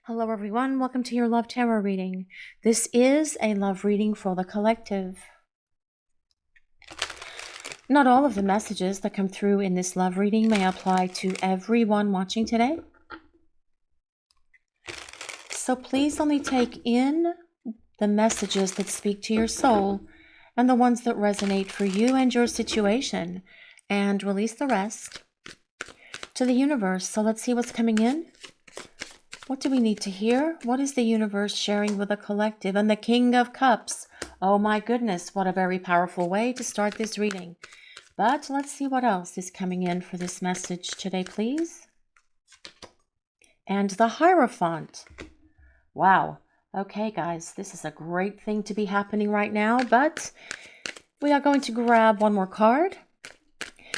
Hello, everyone. Welcome to your Love Tarot reading. This is a love reading for the collective. Not all of the messages that come through in this love reading may apply to everyone watching today. So please only take in the messages that speak to your soul and the ones that resonate for you and your situation, and release the rest to the universe. So let's see what's coming in. What do we need to hear? What is the universe sharing with the collective? And the King of Cups. Oh my goodness, what a very powerful way to start this reading. But let's see what else is coming in for this message today, please. And the Hierophant. Wow. Okay, guys, this is a great thing to be happening right now, but we are going to grab one more card.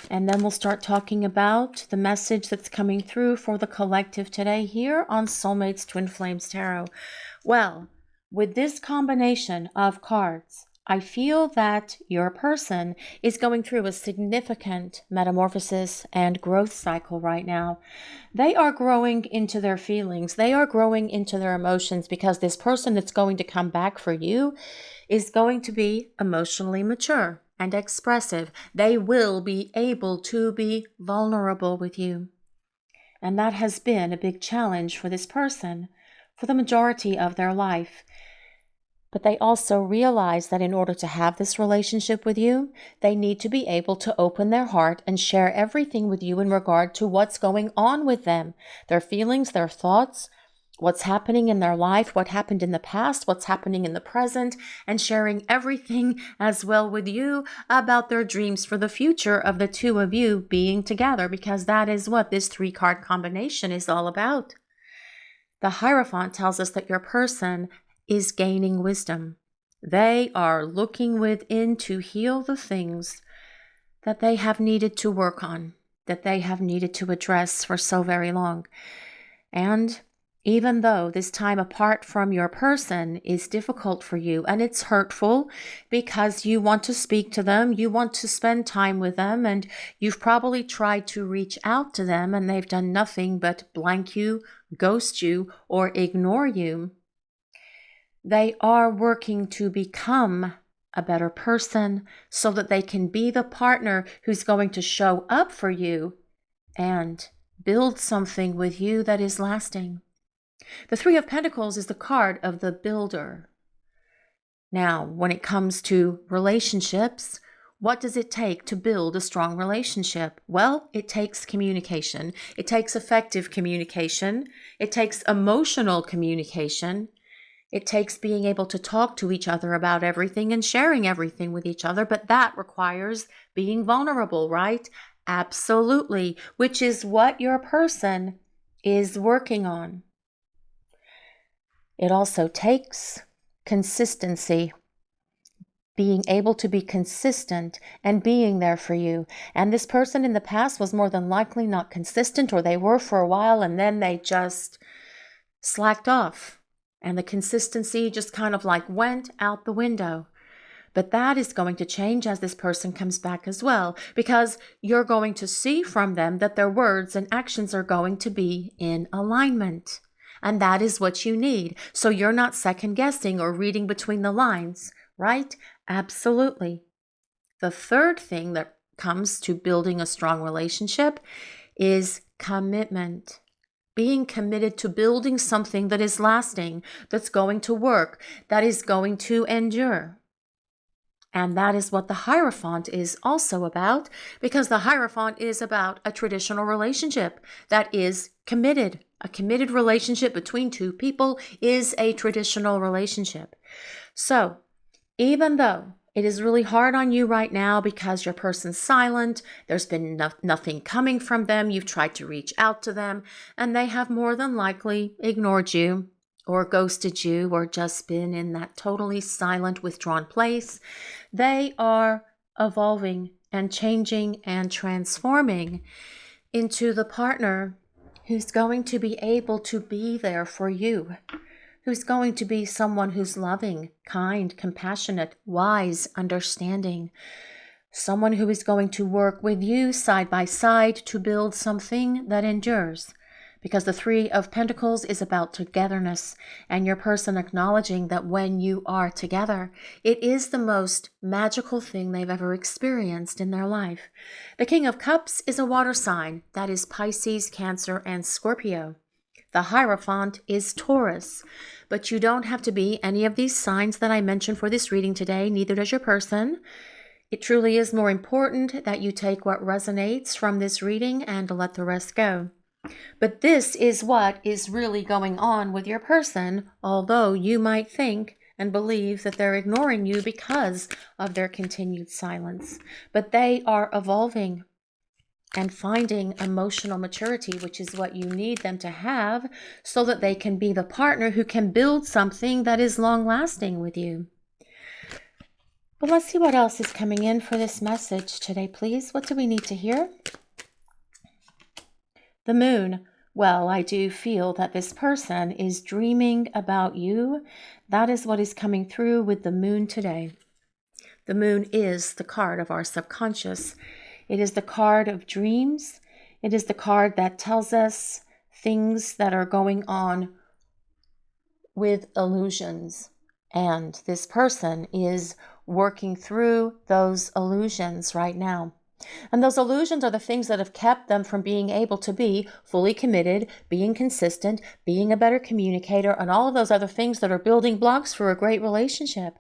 And then we'll start talking about the message that's coming through for the collective today here on Soulmates Twin Flames Tarot. Well, with this combination of cards, I feel that your person is going through a significant metamorphosis and growth cycle right now. They are growing into their feelings. They are growing into their emotions because this person that's going to come back for you is going to be emotionally mature and expressive. They will be able to be vulnerable with you. And that has been a big challenge for this person for the majority of their life. But they also realize that in order to have this relationship with you, they need to be able to open their heart and share everything with you in regard to what's going on with them, their feelings, their thoughts, what's happening in their life, what happened in the past, what's happening in the present, and sharing everything as well with you about their dreams for the future of the two of you being together, because that is what this 3-card combination is all about. The Hierophant tells us that your person is gaining wisdom. They are looking within to heal the things that they have needed to work on, that they have needed to address for so very long. And even though this time apart from your person is difficult for you and it's hurtful because you want to speak to them, you want to spend time with them, and you've probably tried to reach out to them and they've done nothing but blank you, ghost you, or ignore you, they are working to become a better person so that they can be the partner who's going to show up for you and build something with you that is lasting. The 3 of Pentacles is the card of the builder. Now, when it comes to relationships, what does it take to build a strong relationship? Well, it takes communication. It takes effective communication. It takes emotional communication. It takes being able to talk to each other about everything and sharing everything with each other, but that requires being vulnerable, right? Absolutely, which is what your person is working on. It also takes consistency, being able to be consistent and being there for you. And this person in the past was more than likely not consistent, or they were for a while and then they just slacked off. And the consistency just kind of like went out the window. But that is going to change as this person comes back as well, because you're going to see from them that their words and actions are going to be in alignment. And that is what you need. So you're not second guessing or reading between the lines, right? Absolutely. The third thing that comes to building a strong relationship is commitment. Being committed to building something that is lasting, that's going to work, that is going to endure. And that is what the Hierophant is also about, because the Hierophant is about a traditional relationship that is committed. A committed relationship between two people is a traditional relationship. So, even though it is really hard on you right now because your person's silent, there's been nothing coming from them, you've tried to reach out to them, and they have more than likely ignored you or ghosted you or just been in that totally silent, withdrawn place, they are evolving and changing and transforming into the partner who's going to be able to be there for you, who's going to be someone who's loving, kind, compassionate, wise, understanding, someone who is going to work with you side by side to build something that endures, because the Three of Pentacles is about togetherness and your person acknowledging that when you are together, it is the most magical thing they've ever experienced in their life. The King of Cups is a water sign. That is Pisces, Cancer, and Scorpio. The Hierophant is Taurus, but you don't have to be any of these signs that I mentioned for this reading today, neither does your person. It truly is more important that you take what resonates from this reading and let the rest go. But this is what is really going on with your person, although you might think and believe that they're ignoring you because of their continued silence. But they are evolving and finding emotional maturity, which is what you need them to have so that they can be the partner who can build something that is long-lasting with you. But let's see what else is coming in for this message today, please. What do we need to hear? The Moon. Well, I do feel that this person is dreaming about you. That is what is coming through with the Moon today. The Moon is the card of our subconscious. It is the card of dreams. It is the card that tells us things that are going on with illusions. And this person is working through those illusions right now. And those illusions are the things that have kept them from being able to be fully committed, being consistent, being a better communicator, and all of those other things that are building blocks for a great relationship.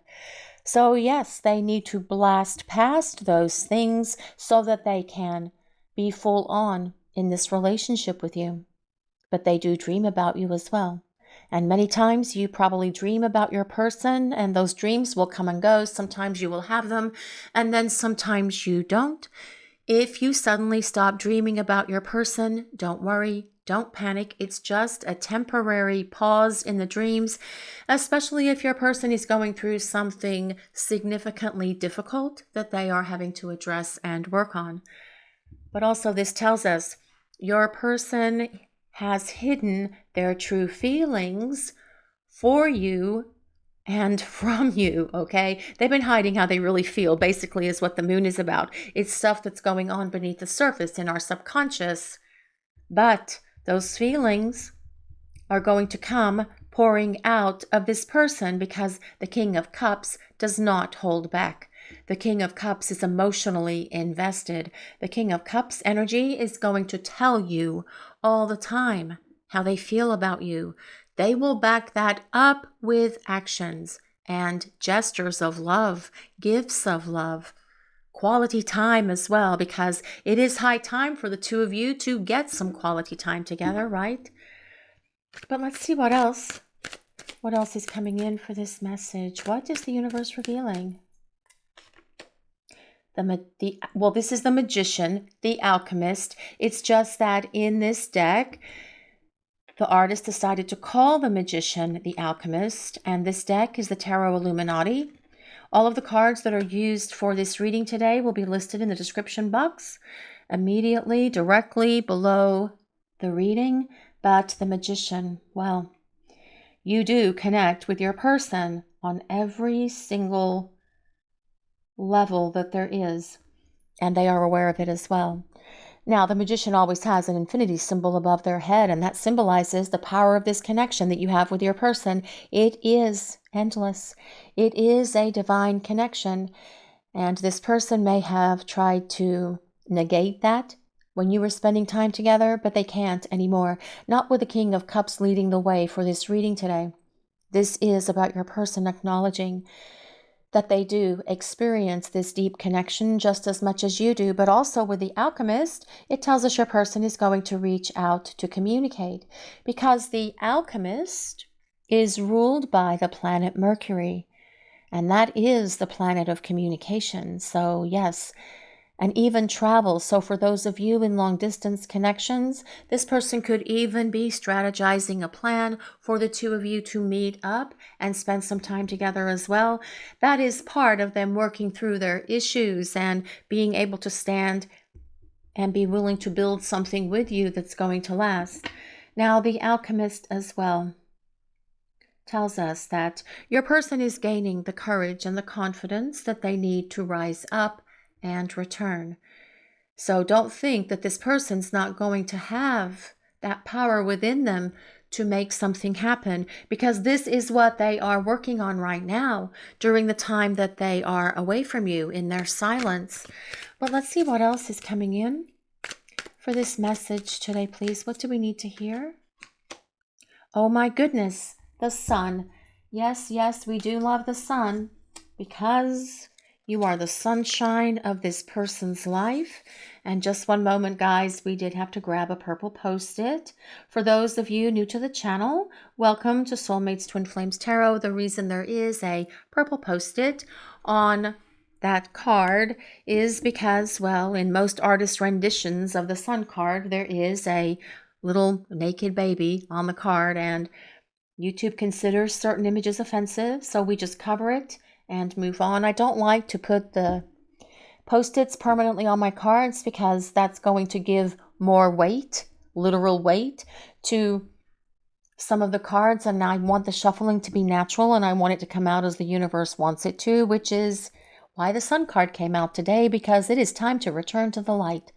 So yes, they need to blast past those things so that they can be full on in this relationship with you. But they do dream about you as well. And many times you probably dream about your person, and those dreams will come and go. Sometimes you will have them, and then sometimes you don't. If you suddenly stop dreaming about your person, don't worry, don't panic. It's just a temporary pause in the dreams, especially if your person is going through something significantly difficult that they are having to address and work on. But also this tells us your person has hidden their true feelings for you and from you, okay? They've been hiding how they really feel, basically, is what the Moon is about. It's stuff that's going on beneath the surface in our subconscious. But those feelings are going to come pouring out of this person because the King of Cups does not hold back. The King of Cups is emotionally invested. The King of Cups energy is going to tell you all the time how they feel about you. They will back that up with actions and gestures of love, gifts of love, quality time as well, because it is high time for the two of you to get some quality time together, right? But let's see what else. What else is coming in for this message? What is the universe revealing? Well, this is the Magician, the Alchemist. It's just that in this deck, the artist decided to call the Magician the Alchemist, and this deck is the Tarot Illuminati. All of the cards that are used for this reading today will be listed in the description box immediately, directly below the reading. But the Magician, well, you do connect with your person on every single level that there is, and they are aware of it as well. Now, the Magician always has an infinity symbol above their head, and that symbolizes the power of this connection that you have with your person. It is endless. It is a divine connection, and this person may have tried to negate that when you were spending time together, but they can't anymore. Not with the King of Cups leading the way for this reading today. This is about your person acknowledging that they do experience this deep connection just as much as you do, but also with the Alchemist, it tells us your person is going to reach out to communicate, because the Alchemist is ruled by the planet Mercury, and that is the planet of communication. So yes, and even travel. So for those of you in long distance connections, this person could even be strategizing a plan for the two of you to meet up and spend some time together as well. That is part of them working through their issues and being able to stand and be willing to build something with you that's going to last. Now, the Alchemist as well tells us that your person is gaining the courage and the confidence that they need to rise up and return. So don't think that this person's not going to have that power within them to make something happen, because this is what they are working on right now during the time that they are away from you in their silence. But let's see what else is coming in for this message today, please. What do we need to hear? Oh my goodness, the sun. Yes, yes, we do love the sun because you are the sunshine of this person's life. And just one moment, guys, we did have to grab a purple Post-it. For those of you new to the channel, welcome to Soulmates Twin Flames Tarot. The reason there is a purple Post-it on that card is because, well, in most artist renditions of the sun card, there is a little naked baby on the card, and YouTube considers certain images offensive, so we just cover it and move on. I don't like to put the Post-its permanently on my cards because that's going to give more weight, literal weight, to some of the cards, and I want the shuffling to be natural, and I want it to come out as the universe wants it to, which is why the sun card came out today, because it is time to return to the light.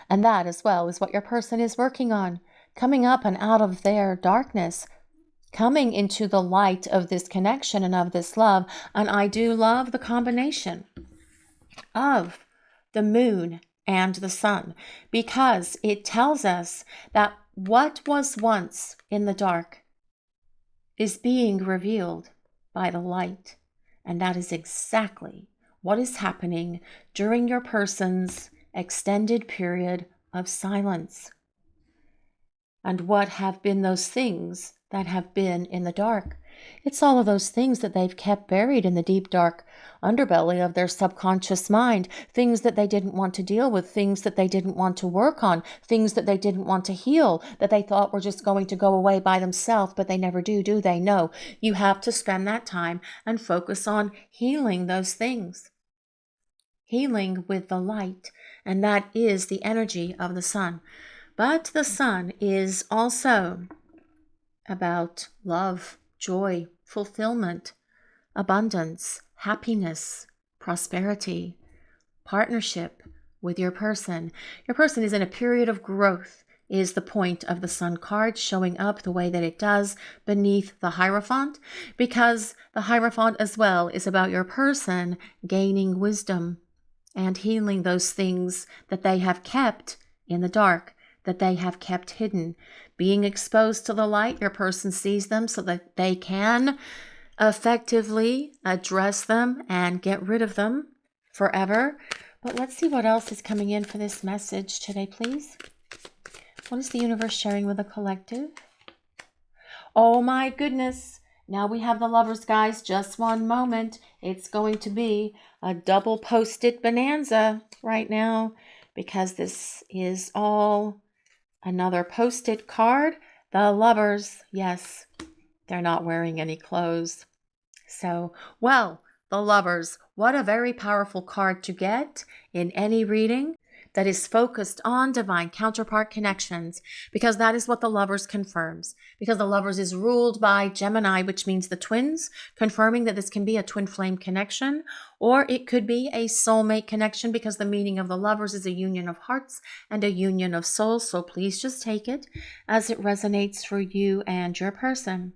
And that as well is what your person is working on, coming up and out of their darkness, coming into the light of this connection and of this love. And I do love the combination of the moon and the sun, because it tells us that what was once in the dark is being revealed by the light. And that is exactly what is happening during your person's extended period of silence. And what have been those things that have been in the dark? It's all of those things that they've kept buried in the deep, dark underbelly of their subconscious mind, things that they didn't want to deal with, things that they didn't want to work on, things that they didn't want to heal, that they thought were just going to go away by themselves, but they never do they? No, you have to spend that time and focus on healing those things. Healing with the light, and that is the energy of the sun. But the sun is also about love, joy, fulfillment, abundance, happiness, prosperity, partnership with your person. Your person is in a period of growth, is the point of the sun card showing up the way that it does beneath the Hierophant, because the Hierophant as well is about your person gaining wisdom and healing those things that they have kept in the dark, that they have kept hidden. Being exposed to the light, your person sees them so that they can effectively address them and get rid of them forever. But let's see what else is coming in for this message today, please. What is the universe sharing with the collective? Oh my goodness. Now we have the Lovers, guys. Just one moment. It's going to be a double Post-it bonanza right now, because this is all another Post-it card. The Lovers, yes, they're not wearing any clothes. So, well, the Lovers, what a very powerful card to get in any reading that is focused on divine counterpart connections, because that is what the Lovers confirms. Because the Lovers is ruled by Gemini, which means the twins, confirming that this can be a twin flame connection, or it could be a soulmate connection, because the meaning of the Lovers is a union of hearts and a union of souls. So please just take it as it resonates for you and your person.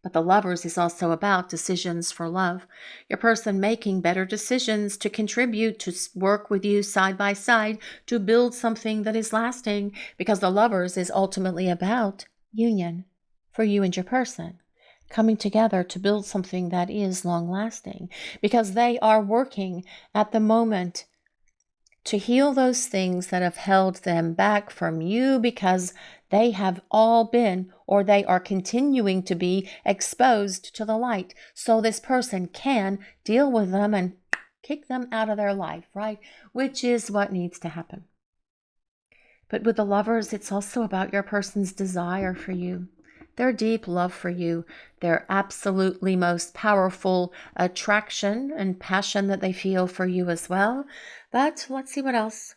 But the Lovers is also about decisions for love. Your person making better decisions to contribute, to work with you side by side, to build something that is lasting, because the Lovers is ultimately about union for you and your person, coming together to build something that is long lasting, because they are working at the moment to heal those things that have held them back from you, because they have all been, or they are continuing to be, exposed to the light. So this person can deal with them and kick them out of their life, right? Which is what needs to happen. But with the Lovers, it's also about your person's desire for you, their deep love for you, their absolutely most powerful attraction and passion that they feel for you as well. But let's see what else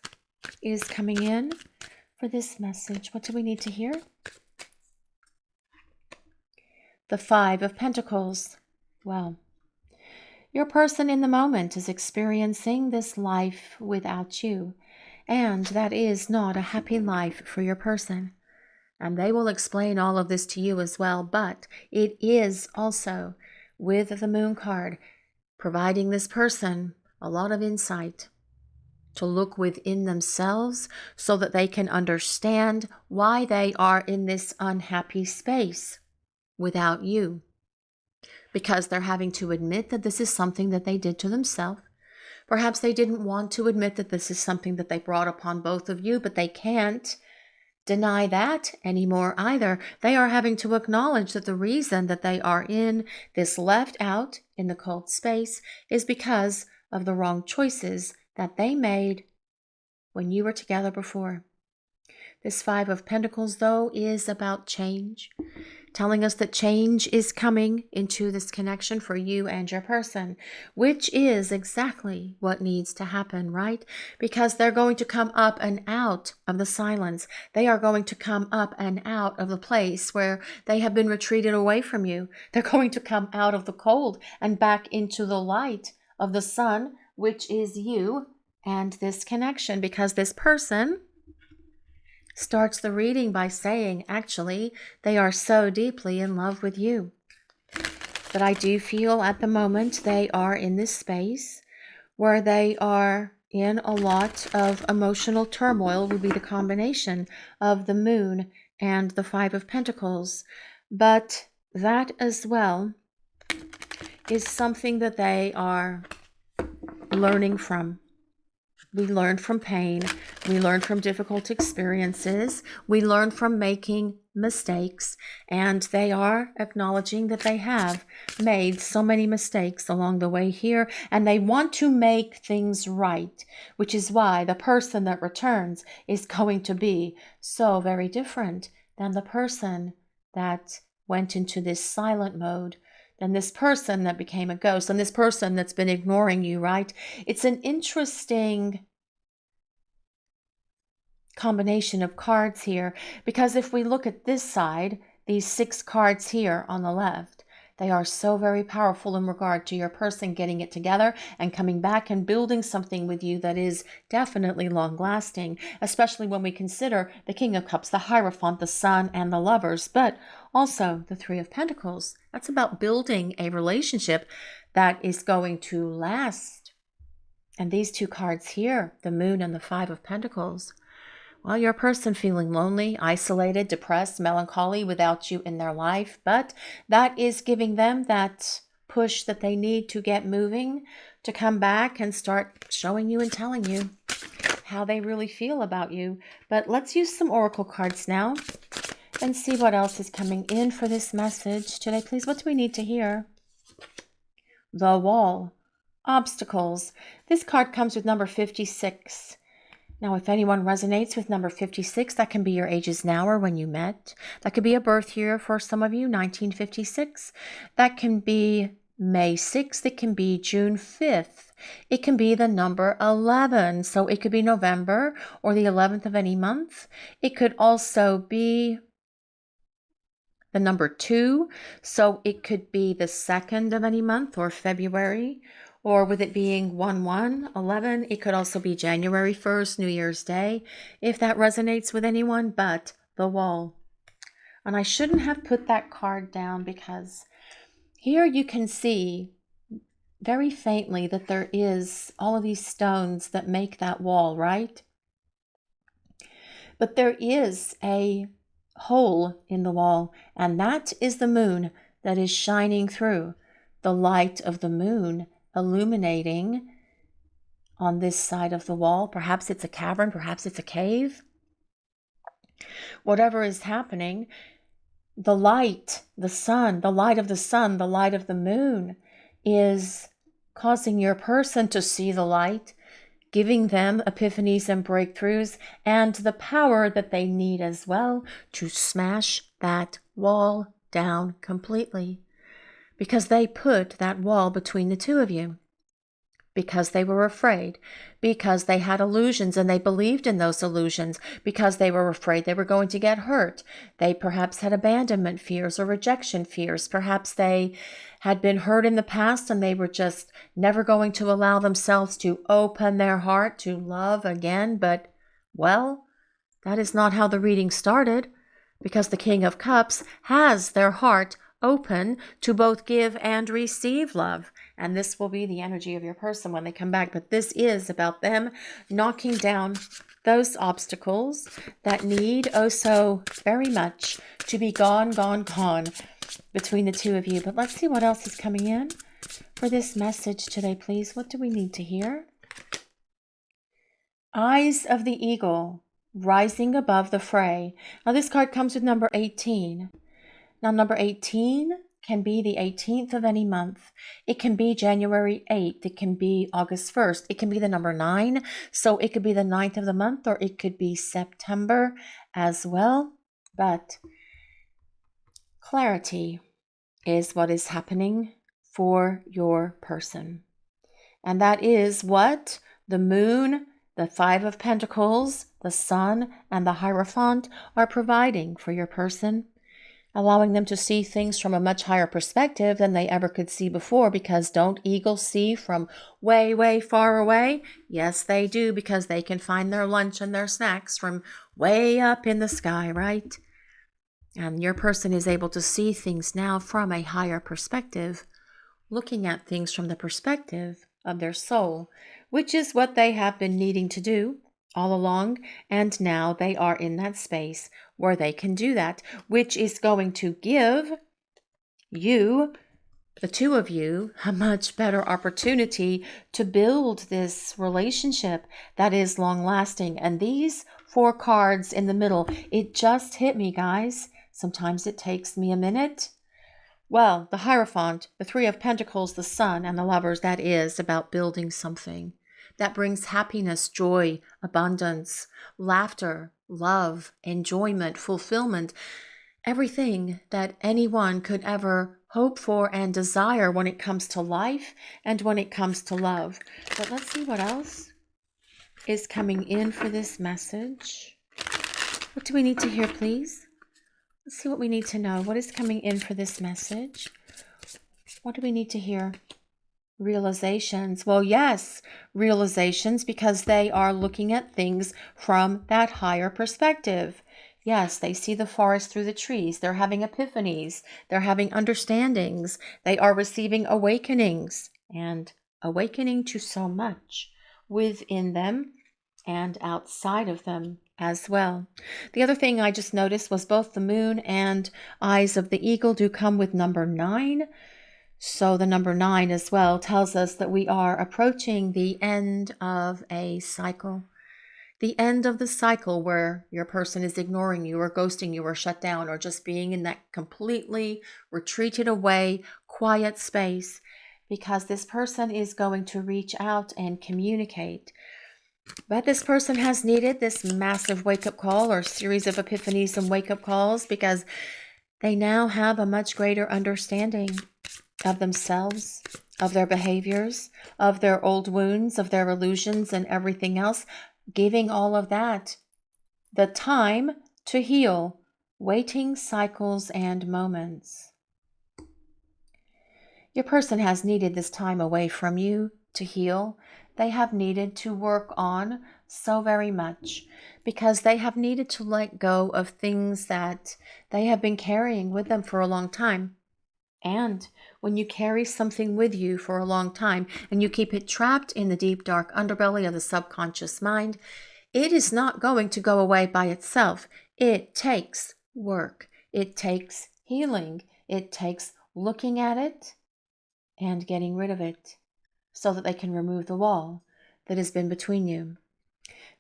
is coming in for this message. What do we need to hear? The Five of Pentacles. Well, your person in the moment is experiencing this life without you, and that is not a happy life for your person. And they will explain all of this to you as well. But it is also, with the Moon card, providing this person a lot of insight to look within themselves so that they can understand why they are in this unhappy space without you. Because they're having to admit that this is something that they did to themselves. Perhaps they didn't want to admit that this is something that they brought upon both of you, but they can't deny that anymore either. They are having to acknowledge that the reason that they are in this left out in the cold space is because of the wrong choices that they made when you were together before. This Five of Pentacles, though, is about change, telling us that change is coming into this connection for you and your person, which is exactly what needs to happen, right? Because they're going to come up and out of the silence. They are going to come up and out of the place where they have been retreated away from you. They're going to come out of the cold and back into the light of the sun, which is you and this connection, because this person starts the reading by saying, actually, they are so deeply in love with you that I do feel at the moment they are in this space where they are in a lot of emotional turmoil, would be the combination of the Moon and the Five of Pentacles. But that as well is something that they are learning from. We learn from pain. We learn from difficult experiences. We learn from making mistakes. And they are acknowledging that they have made so many mistakes along the way here. And they want to make things right, which is why the person that returns is going to be so very different than the person that went into this silent mode, than this person that became a ghost, and this person that's been ignoring you, right? It's an interesting combination of cards here, because if we look at this side, these 6 cards here on the left, they are so very powerful in regard to your person getting it together and coming back and building something with you that is definitely long-lasting, especially when we consider the King of Cups, the Hierophant, the Sun, and the Lovers, but also the Three of Pentacles. That's about building a relationship that is going to last. And these 2 cards here, the Moon and the Five of Pentacles, well, your person feeling lonely, isolated, depressed, melancholy without you in their life, but that is giving them that push that they need to get moving, to come back and start showing you and telling you how they really feel about you. But let's use some oracle cards now and see what else is coming in for this message today. Please, what do we need to hear? The Wall. Obstacles. This card comes with number 56. Now, if anyone resonates with number 56, that can be your ages now or when you met. That could be a birth year for some of you, 1956. That can be May 6th. It can be June 5th. It can be the number 11. So it could be November or the 11th of any month. It could also be the number 2. So it could be the 2nd of any month or February. Or with it being 1/1/11, it could also be January 1st, New Year's Day, if that resonates with anyone. But the Wall. And I shouldn't have put that card down, because here you can see very faintly that there is all of these stones that make that wall, right? But there is a hole in the wall, and that is the Moon that is shining through. The light of the Moon illuminating on this side of the wall. Perhaps it's a cavern, perhaps it's a cave. Whatever is happening, the light, the sun, the light of the sun, the light of the Moon is causing your person to see the light, giving them epiphanies and breakthroughs and the power that they need as well to smash that wall down completely. Because they put that wall between the two of you. Because they were afraid. Because they had illusions and they believed in those illusions. Because they were afraid they were going to get hurt. They perhaps had abandonment fears or rejection fears. Perhaps they had been hurt in the past and they were just never going to allow themselves to open their heart to love again. But, well, that is not how the reading started. because the King of Cups has their heart open to both give and receive love. And this will be the energy of your person when they come back. But this is about them knocking down those obstacles that need oh so very much to be gone, gone, gone between the two of you. But let's see what else is coming in for this message today, please. What do we need to hear? Eyes of the Eagle, rising above the fray. Now this card comes with number 18. Now number 18 can be the 18th of any month. It can be January 8th. It can be August 1st. It can be the number 9. So it could be the 9th of the month, or it could be September as well. But clarity is what is happening for your person. And that is what the moon, the Five of Pentacles, the Sun, and the Hierophant are providing for your person, allowing them to see things from a much higher perspective than they ever could see before. Because don't eagles see from way, way far away? Yes, they do, because they can find their lunch and their snacks from way up in the sky, right? And your person is able to see things now from a higher perspective, looking at things from the perspective of their soul, which is what they have been needing to do all along. And now they are in that space where they can do that, which is going to give you, the two of you, a much better opportunity to build this relationship that is long lasting. And these 4 cards in the middle, it just hit me, guys. Sometimes it takes me a minute. Well, the Hierophant, the Three of Pentacles, the Sun, and the Lovers, that is about building something that brings happiness, joy, abundance, laughter, love, enjoyment, fulfillment, everything that anyone could ever hope for and desire when it comes to life and when it comes to love. But let's see what else is coming in for this message. What do we need to hear, please? Let's see what we need to know. What is coming in for this message? What do we need to hear? Realizations. Well, yes, realizations, because they are looking at things from that higher perspective. Yes, they see the forest through the trees. They're having epiphanies. They're having understandings. They are receiving awakenings, and awakening to so much within them and outside of them as well. The other thing I just noticed was both the moon and eyes of the eagle do come with number 9. So the number 9 as well tells us that we are approaching the end of a cycle. The end of the cycle where your person is ignoring you or ghosting you or shut down or just being in that completely retreated away, quiet space, because this person is going to reach out and communicate. But this person has needed this massive wake-up call or series of epiphanies and wake-up calls, because they now have a much greater understanding of themselves, of their behaviors, of their old wounds, of their illusions and everything else, giving all of that the time to heal, waiting cycles and moments. Your person has needed this time away from you to heal. They have needed to work on so very much, because they have needed to let go of things that they have been carrying with them for a long time. And when you carry something with you for a long time and you keep it trapped in the deep, dark underbelly of the subconscious mind, it is not going to go away by itself. It takes work. It takes healing. It takes looking at it and getting rid of it so that they can remove the wall that has been between you.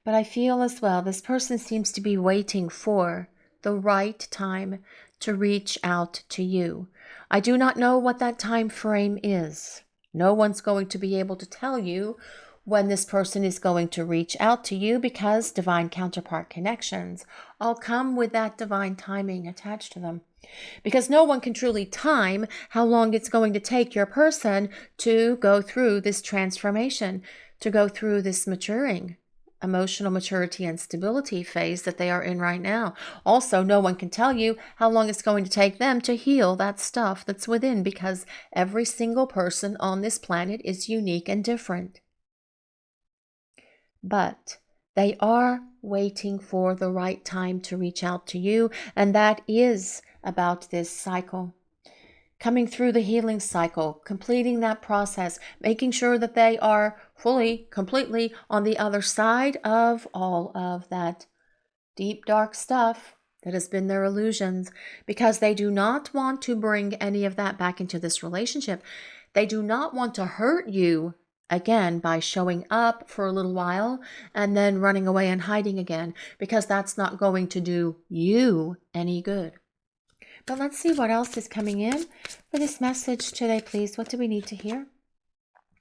But I feel as well, this person seems to be waiting for the right time to reach out to you. I do not know what that time frame is. No one's going to be able to tell you when this person is going to reach out to you, because divine counterpart connections all come with that divine timing attached to them. Because no one can truly time how long it's going to take your person to go through this transformation, to go through this maturing, emotional maturity and stability phase that they are in right now. Also, no one can tell you how long it's going to take them to heal that stuff that's within, because every single person on this planet is unique and different. But They are waiting for the right time to reach out to you, and that is about this cycle. Coming through the healing cycle, completing that process, making sure that they are fully, completely on the other side of all of that deep, dark stuff that has been their illusions, because they do not want to bring any of that back into this relationship. They do not want to hurt you again by showing up for a little while and then running away and hiding again, because that's not going to do you any good. But let's see what else is coming in for this message today, please. What do we need to hear?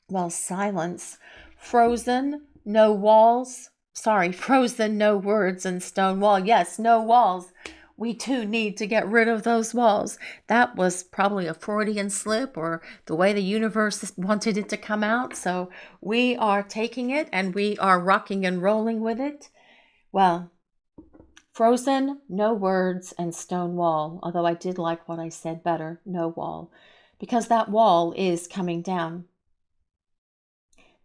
Well, silence. Frozen, no walls. Sorry, frozen, no words, and stone wall. Yes, no walls. We do need to get rid of those walls. That was probably a Freudian slip, or the way the universe wanted it to come out. So we are taking it and we are rocking and rolling with it. Well, frozen, no words, and stone wall. Although I did like what I said better, no wall, because that wall is coming down.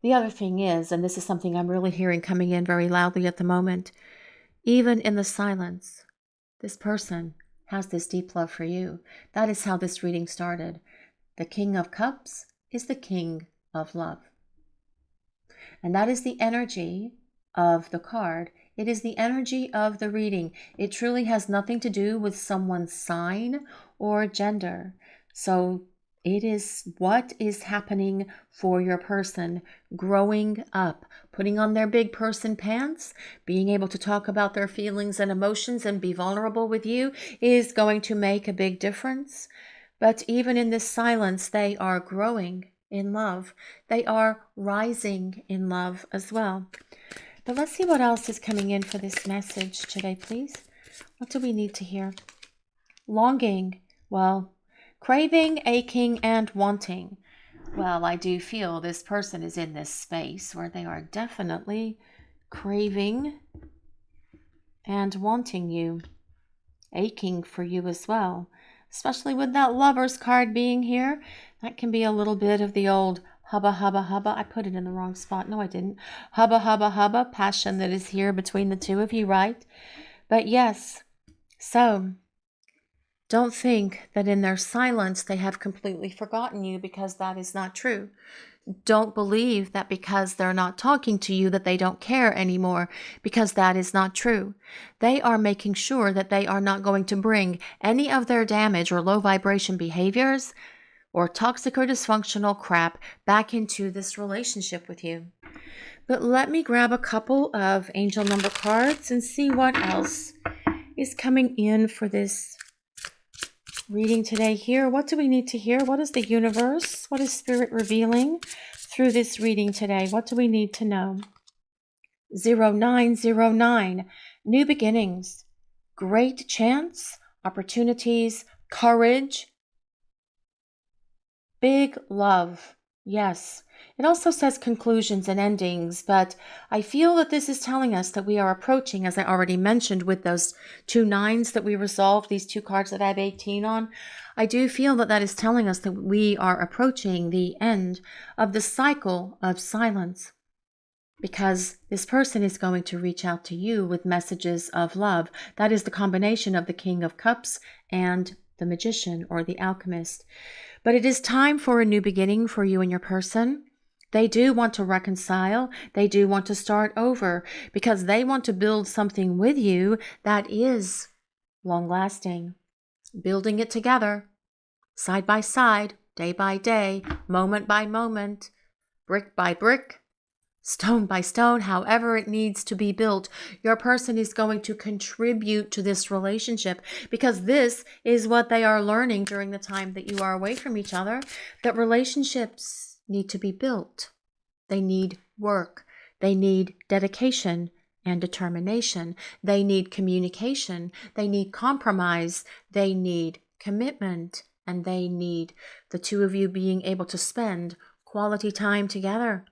The other thing is, and this is something I'm really hearing coming in very loudly at the moment, even in the silence, this person has this deep love for you. That is how this reading started. The King of Cups is the King of Love. And that is the energy of the card. It is the energy of the reading. It truly has nothing to do with someone's sign or gender. So it is what is happening for your person, growing up, putting on their big person pants, being able to talk about their feelings and emotions and be vulnerable with you is going to make a big difference. But even in this silence, they are growing in love. They are rising in love as well. But let's see what else is coming in for this message today, please. What do we need to hear? Longing. Well, craving, aching, and wanting. Well, I do feel this person is in this space where they are definitely craving and wanting you, aching for you as well, especially with that Lover's card being here. That can be a little bit of the old hubba, hubba, hubba. I put it in the wrong spot. No, I didn't. Hubba, hubba, hubba, passion that is here between the two of you, right? But yes, so don't think that in their silence they have completely forgotten you, because that is not true. Don't believe that because they're not talking to you that they don't care anymore, because that is not true. They are making sure that they are not going to bring any of their damage or low vibration behaviors or toxic or dysfunctional crap back into this relationship with you. But let me grab a couple of angel number cards and see what else is coming in for this reading today here. What do we need to hear? What is the universe? What is spirit revealing through this reading today? What do we need to know? 0909, new beginnings, great chance, opportunities, courage, big love. Yes. It also says conclusions and endings, but I feel that this is telling us that we are approaching, as I already mentioned with those 2 9s that we resolved, these 2 cards that I have 18 on. I do feel that that is telling us that we are approaching the end of the cycle of silence, because this person is going to reach out to you with messages of love. That is the combination of the King of Cups and the Magician or the Alchemist. But it is time for a new beginning for you and your person. They do want to reconcile. They do want to start over, because they want to build something with you that is long-lasting. Building it together, side by side, day by day, moment by moment, brick by brick, stone by stone, however it needs to be built. Your person is going to contribute to this relationship, because this is what they are learning during the time that you are away from each other, that relationships need to be built. They need work. They need dedication and determination. They need communication. They need compromise. They need commitment. And they need the two of you being able to spend quality time together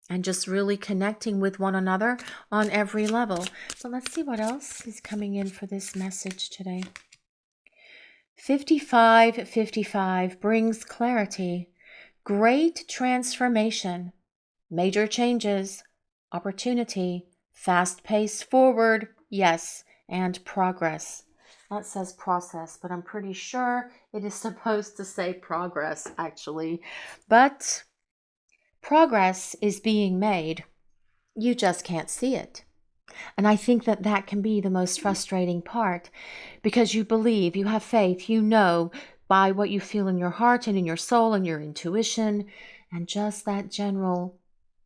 and just really connecting with one another on every level. But let's see what else is coming in for this message today. 5555 brings clarity, great transformation, major changes, opportunity, Fast-paced forward, yes, and progress. That says process, but I'm pretty sure it is supposed to say progress, actually. But progress is being made. You just can't see it. And I think that that can be the most frustrating part, because you believe, you have faith, you know by what you feel in your heart and in your soul and your intuition and just that general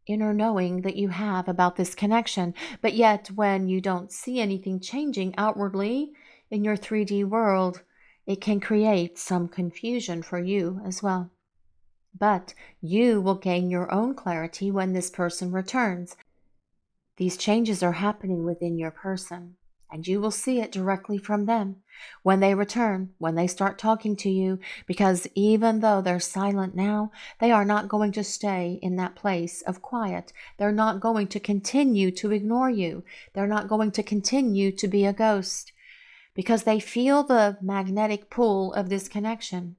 inner knowing that you have about this connection. But yet, when you don't see anything changing outwardly in your 3D world, it can create some confusion for you as well. But you will gain your own clarity when this person returns. These changes are happening within your person, and you will see it directly from them when they return, when they start talking to you, because even though they're silent now, they are not going to stay in that place of quiet. They're not going to continue to ignore you. They're not going to continue to be a ghost, because they feel the magnetic pull of this connection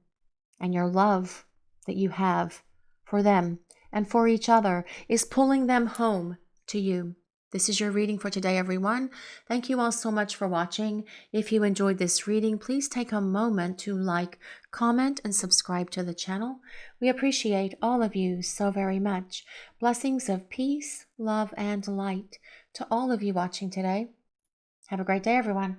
and your love that you have for them and for each other is pulling them home to you. This is your reading for today, everyone. Thank you all so much for watching. If you enjoyed this reading, please take a moment to like, comment, and subscribe to the channel. We appreciate all of you so very much. Blessings of peace, love, and light to all of you watching today. Have a great day, everyone.